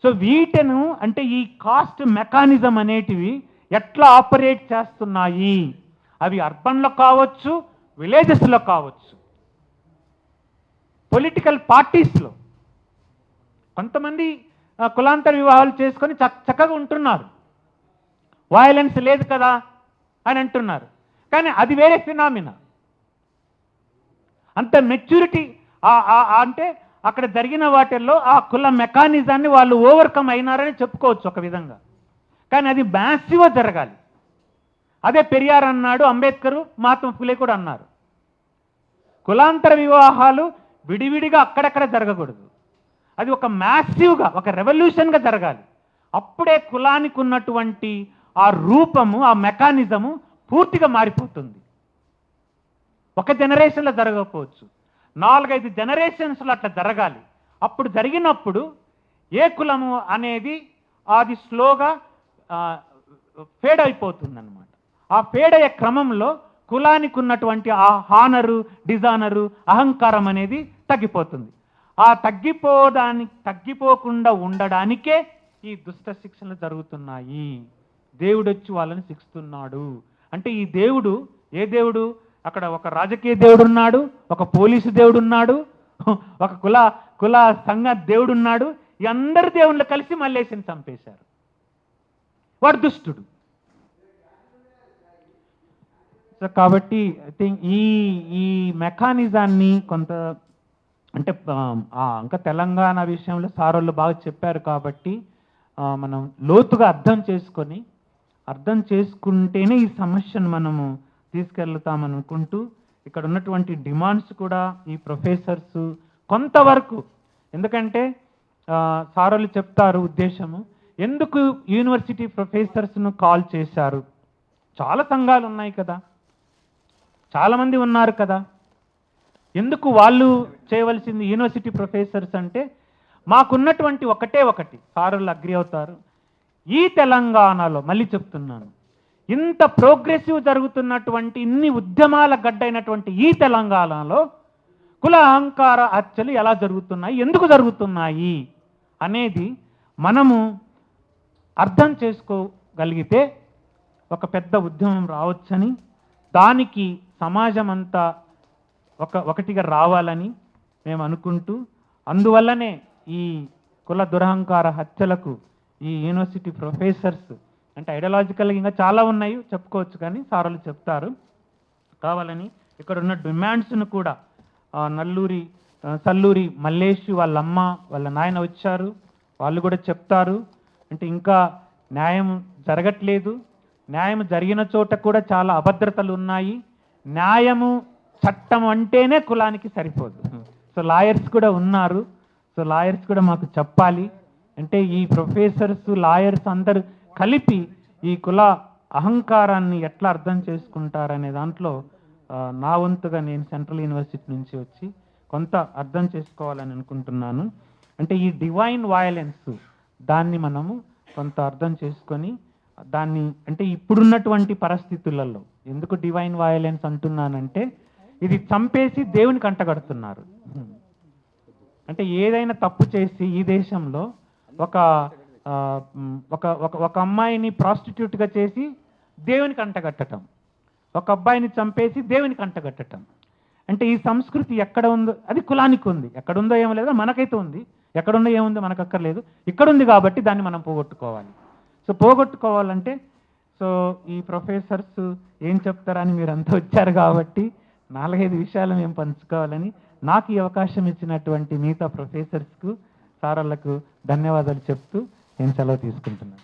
Speaker 1: సో వీటను అంటే ఈ కాస్ట్ మెకానిజం అనేటివి ఎట్లా ఆపరేట్ చేస్తున్నాయి, అవి అర్బన్లో కావచ్చు, విలేజెస్లో కావచ్చు, పొలిటికల్ పార్టీస్లో. కొంతమంది కులాంతర వివాహాలు చేసుకొని చక్కగా ఉంటున్నారు, వయలెన్స్ లేదు కదా అని అంటున్నారు. కానీ అది వేరే ఫినామినా. అంత మెచ్యూరిటీ అంటే అక్కడ జరిగిన వాటిల్లో ఆ కుల మెకానిజాన్ని వాళ్ళు ఓవర్కమ్ అయినారని చెప్పుకోవచ్చు ఒక విధంగా. కానీ అది మ్యాసివ్గా జరగాలి. అదే పెరియార్ అన్నాడు, అంబేద్కర్, మహాత్మా ఫులే కూడా అన్నారు. కులాంతర వివాహాలు విడివిడిగా అక్కడక్కడ జరగకూడదు, అది ఒక మ్యాసివ్గా, ఒక రెవల్యూషన్గా జరగాలి. అప్పుడే కులానికి ఉన్నటువంటి ఆ రూపము, ఆ మెకానిజము పూర్తిగా మారిపోతుంది. ఒక జనరేషన్లో జరగకపోవచ్చు, 4-5 జనరేషన్స్లో అట్లా జరగాలి. అప్పుడు జరిగినప్పుడు ఏ కులము అనేది అది స్లోగా ఫేడ్ అయిపోతుంది అన్నమాట. ఆ ఫేడ్ అయ్యే క్రమంలో కులానికి ఉన్నటువంటి ఆ హానరు, డిజానరు, అహంకారం అనేది తగ్గిపోతుంది. ఆ తగ్గిపోకుండా ఉండడానికే ఈ దుష్ట శిక్షణలు జరుగుతున్నాయి. దేవుడు వచ్చి వాళ్ళని శిక్షిస్తున్నాడు. అంటే ఈ దేవుడు ఏ దేవుడు? అక్కడ ఒక రాజకీయ దేవుడు ఉన్నాడు, ఒక పోలీసు దేవుడు ఉన్నాడు, ఒక కుల సంఘ దేవుడు ఉన్నాడు. ఈ అందరు దేవుళ్ళు కలిసి మల్లేసిని చంపేశారు. వాడు దుష్టుడు. సో కాబట్టి ఐ థింక్ ఈ మెకానిజాన్ని కొంత అంటే ఇంకా తెలంగాణ విషయంలో సారోళ్ళు బాగా చెప్పారు కాబట్టి మనం లోతుగా అర్థం చేసుకుంటేనే ఈ సమస్యను మనము తీసుకెళ్తామనుకుంటూ, ఇక్కడ ఉన్నటువంటి డిమాండ్స్ కూడా ఈ ప్రొఫెసర్స్ కొంతవరకు, ఎందుకంటే సారోళ్ళు చెప్తారు ఉద్దేశము, ఎందుకు యూనివర్సిటీ ప్రొఫెసర్స్ను కాల్ చేశారు? చాలా సంఘాలు ఉన్నాయి కదా, చాలామంది ఉన్నారు కదా, ఎందుకు వాళ్ళు చేయవలసింది యూనివర్సిటీ ప్రొఫెసర్స్ అంటే, మాకున్నటువంటి ఒకటి సారోళ్ళు అగ్రి అవుతారు, ఈ తెలంగాణలో మళ్ళీ చెప్తున్నాను, ఇంత ప్రోగ్రెసివ్ జరుగుతున్నటువంటి, ఇన్ని ఉద్యమాల గడ్డైనటువంటి ఈ తెలంగాణలో కుల అహంకార హత్యలు ఎలా జరుగుతున్నాయి, ఎందుకు జరుగుతున్నాయి అనేది మనము అర్థం చేసుకోగలిగితే ఒక పెద్ద ఉద్యమం రావచ్చని, దానికి సమాజం అంతా ఒకటిగా రావాలని మేము అనుకుంటూ, అందువల్లనే ఈ కుల దురహంకార హత్యలకు ఈ యూనివర్సిటీ ప్రొఫెసర్స్ అంటే ఐడియాలజికల్గా ఇంకా చాలా ఉన్నాయి చెప్పుకోవచ్చు, కానీ సార్లు చెప్తారు కావాలని ఇక్కడ ఉన్న డిమాండ్స్ను కూడా సల్లూరి మల్లేష్ వాళ్ళ అమ్మ వాళ్ళ నాయన వచ్చారు, వాళ్ళు కూడా చెప్తారు. అంటే ఇంకా న్యాయం జరగట్లేదు, న్యాయం జరిగిన చోట కూడా చాలా అభద్రతలు ఉన్నాయి. న్యాయము చట్టం అంటేనే కులానికి సరిపోదు. సో లాయర్స్ కూడా ఉన్నారు, సో లాయర్స్ కూడా మాకు చెప్పాలి. అంటే ఈ ప్రొఫెసర్స్ లాయర్స్ అందరూ కలిపి ఈ కుల అహంకారాన్ని ఎట్లా అర్థం చేసుకుంటారనే దాంట్లో నా వంతుగా నేను సెంట్రల్ యూనివర్సిటీ నుంచి వచ్చి కొంత అర్థం చేసుకోవాలని అనుకుంటున్నాను. అంటే ఈ డివైన్ వయలెన్స్ దాన్ని మనము కొంత అర్థం చేసుకొని దాన్ని అంటే ఇప్పుడున్నటువంటి పరిస్థితులలో ఎందుకు డివైన్ వయలెన్స్ అంటున్నానంటే, ఇది చంపేసి దేవునికి అంటగడుతున్నారు. అంటే ఏదైనా తప్పు చేసి ఈ దేశంలో ఒక అమ్మాయిని ప్రాస్టిట్యూట్గా చేసి దేవునికి అంటగట్టడం, ఒక అబ్బాయిని చంపేసి దేవునికి అంటగట్టడం. అంటే ఈ సంస్కృతి ఎక్కడ ఉందో అది కులానికి ఉంది, ఎక్కడుందో ఏమో లేదో మనకైతే ఉంది, ఎక్కడుందో ఏముందో మనకు అక్కర్లేదు, ఇక్కడ ఉంది కాబట్టి దాన్ని మనం పోగొట్టుకోవాలి. సో పోగొట్టుకోవాలంటే సో ఈ ప్రొఫెసర్స్ ఏం చెప్తారని మీరంతా వచ్చారు కాబట్టి 4-5 విషయాలు మేము పంచుకోవాలని, నాకు ఈ అవకాశం ఇచ్చినటువంటి మిగతా ప్రొఫెసర్స్కు సార్లకు ధన్యవాదాలు చెప్తూ నేను సెలవు తీసుకుంటున్నాను.